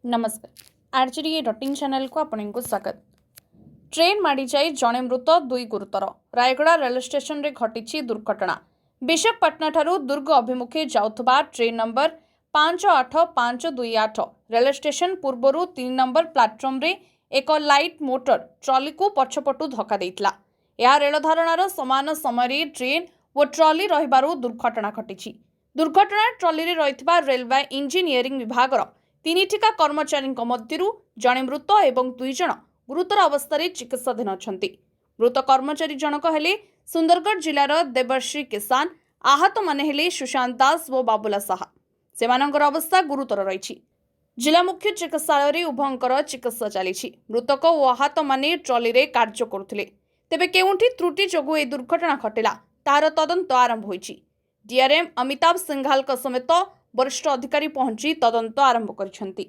नमस्कार RGD डटिंग channel को आपको स्वागत। ट्रेन माड़ी जाई जड़े मृत दुई गुरुतर। रायगड़ा रेल स्टेशन रे घटी दुर्घटना। विशाखापट्टना ठारू दुर्ग अभिमुखे जाउथबा ट्रेन नंबर 58528 रेल स्टेशन पूर्वरु 3 नंबर प्लाटफॉर्म रे एक लाइट मोटर ट्रॉली को पछपटू धक्का देइतला। यह रेल धारणार समान समय ट्रेन और ट्रॉली रहिबारु दुर्घटना घटी। दुर्घटना ट्रॉली रे रहितबा रेलवे इंजीनियरिंग विभाग तीनिटिका कर्मचारी मध्यरु जणे मृत एवं 2 जण गुरुतर अवस्था चिकित्साधीन अछंती। मृत कर्मचारी जनक हेले सुंदरगढ़ जिलार देवर्षी किसान। आहत माने हेले सुशांत दास व बाबुला साहा। सेमानंकर अवस्था गुरुतर रही। जिला मुख्य चिकित्सालय उभयंकर चिकित्सा चली। मृतक और आहत माने ट्रॉली रे कार्य करुथिले। तेबे केउंठी त्रुटि जोगु ए दुर्घटना घटिला तार तदंत आरंभ होईछि। डीआरएम अमिताभ सिंघाल समेत वरिष्ठ अधिकारी पहुंची तदंत आरंभ करिसेंती।